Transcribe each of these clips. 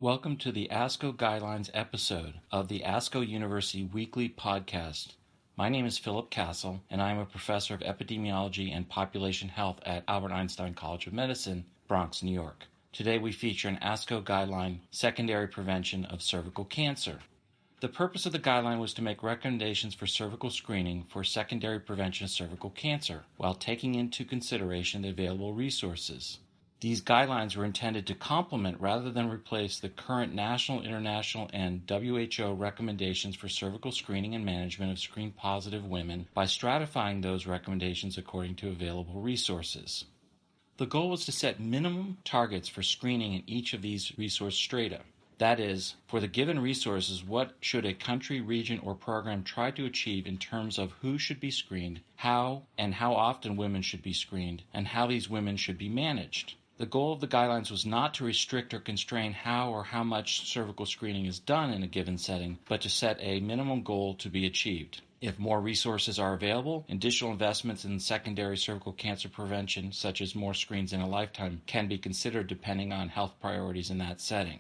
Welcome to the ASCO Guidelines episode of the ASCO University Weekly Podcast. My name is Philip Castle, and I am a professor of epidemiology and population health at Albert Einstein College of Medicine, Bronx, New York. Today we feature an ASCO guideline, Secondary Prevention of Cervical Cancer. The purpose of the guideline was to make recommendations for cervical screening for secondary prevention of cervical cancer, while taking into consideration the available resources. These guidelines were intended to complement rather than replace the current national, international, and WHO recommendations for cervical screening and management of screen-positive women by stratifying those recommendations according to available resources. The goal was to set minimum targets for screening in each of these resource strata. That is, for the given resources, what should a country, region, or program try to achieve in terms of who should be screened, how and how often women should be screened, and how these women should be managed. The goal of the guidelines was not to restrict or constrain how or how much cervical screening is done in a given setting, but to set a minimum goal to be achieved. If more resources are available, additional investments in secondary cervical cancer prevention, such as more screens in a lifetime, can be considered depending on health priorities in that setting.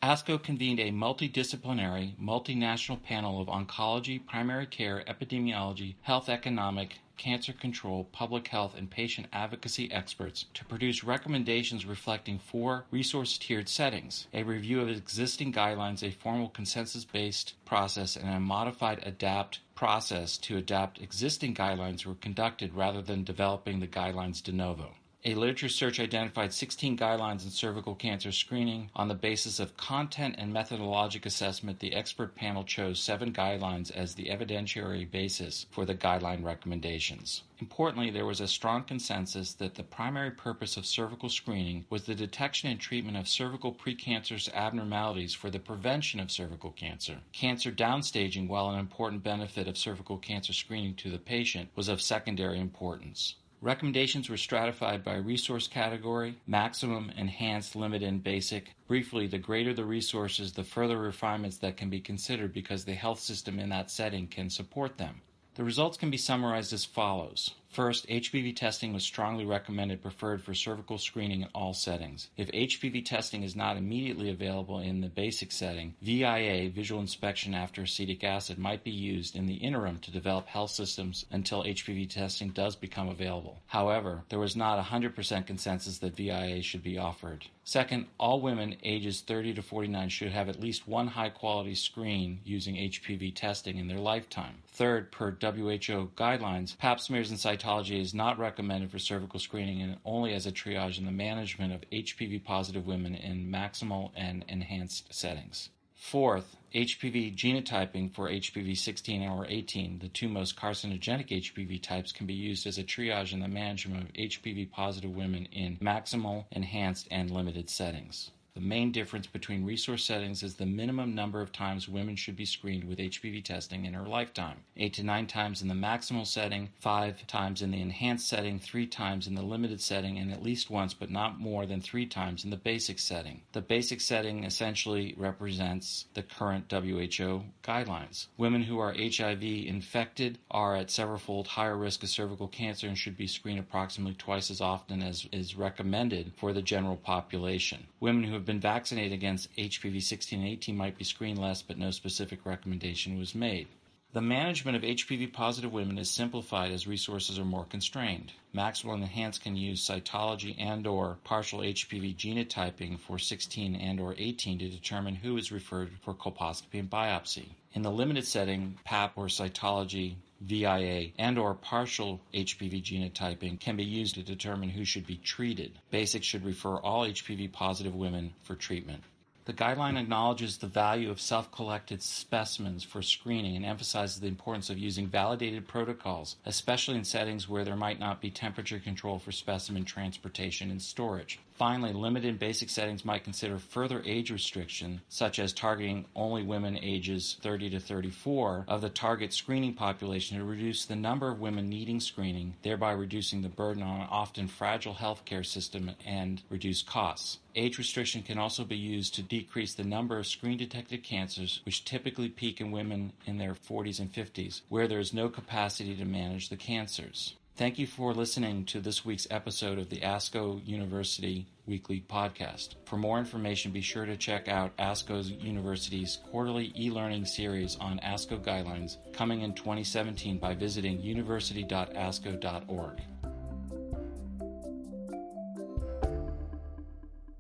ASCO convened a multidisciplinary, multinational panel of oncology, primary care, epidemiology, health economic, cancer control, public health, and patient advocacy experts to produce recommendations reflecting 4 resource-tiered settings, a review of existing guidelines, a formal consensus-based process, and a modified ADAPT process to adapt existing guidelines were conducted rather than developing the guidelines de novo. A literature search identified 16 guidelines in cervical cancer screening. On the basis of content and methodologic assessment, the expert panel chose 7 guidelines as the evidentiary basis for the guideline recommendations. Importantly, there was a strong consensus that the primary purpose of cervical screening was the detection and treatment of cervical precancerous abnormalities for the prevention of cervical cancer. Cancer downstaging, while an important benefit of cervical cancer screening to the patient, was of secondary importance. Recommendations were stratified by resource category, maximum, enhanced, limited, and basic. Briefly, the greater the resources, the further refinements that can be considered because the health system in that setting can support them. The results can be summarized as follows. First, HPV testing was strongly recommended preferred for cervical screening in all settings. If HPV testing is not immediately available in the basic setting, VIA, visual inspection after acetic acid, might be used in the interim to develop health systems until HPV testing does become available. However, there was not 100% consensus that VIA should be offered. Second, all women ages 30 to 49 should have at least one high-quality screen using HPV testing in their lifetime. Third, per WHO guidelines, Pap smears and cytology is not recommended for cervical screening and only as a triage in the management of HPV-positive women in maximal and enhanced settings. Fourth, HPV genotyping for HPV 16 or 18, the 2 most carcinogenic HPV types, can be used as a triage in the management of HPV-positive women in maximal, enhanced, and limited settings. The main difference between resource settings is the minimum number of times women should be screened with HPV testing in her lifetime. 8 to 9 times in the maximal setting, 5 times in the enhanced setting, 3 times in the limited setting, and at least once but not more than 3 times in the basic setting. The basic setting essentially represents the current WHO guidelines. Women who are HIV infected are at several-fold higher risk of cervical cancer and should be screened approximately twice as often as is recommended for the general population. Women who have been vaccinated against HPV 16 and 18 might be screened less, but no specific recommendation was made. The management of HPV-positive women is simplified as resources are more constrained. Maximal and enhanced can use cytology and/or partial HPV genotyping for 16 and/or 18 to determine who is referred for colposcopy and biopsy. In the limited setting, PAP or cytology, VIA, and/or partial HPV genotyping can be used to determine who should be treated. Basic should refer all HPV-positive women for treatment. The guideline acknowledges the value of self-collected specimens for screening and emphasizes the importance of using validated protocols, especially in settings where there might not be temperature control for specimen transportation and storage. Finally, limited and basic settings might consider further age restriction, such as targeting only women ages 30 to 34 of the target screening population to reduce the number of women needing screening, thereby reducing the burden on an often fragile healthcare system and reduce costs. Age restriction can also be used to decrease the number of screen-detected cancers, which typically peak in women in their 40s and 50s, where there is no capacity to manage the cancers. Thank you for listening to this week's episode of the ASCO University Weekly Podcast. For more information, be sure to check out ASCO University's quarterly e-learning series on ASCO Guidelines coming in 2017 by visiting university.asco.org.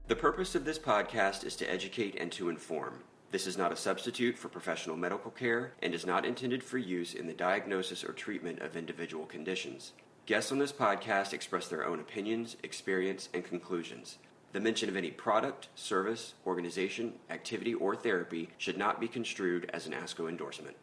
The purpose of this podcast is to educate and to inform. This is not a substitute for professional medical care and is not intended for use in the diagnosis or treatment of individual conditions. Guests on this podcast express their own opinions, experience, and conclusions. The mention of any product, service, organization, activity, or therapy should not be construed as an ASCO endorsement.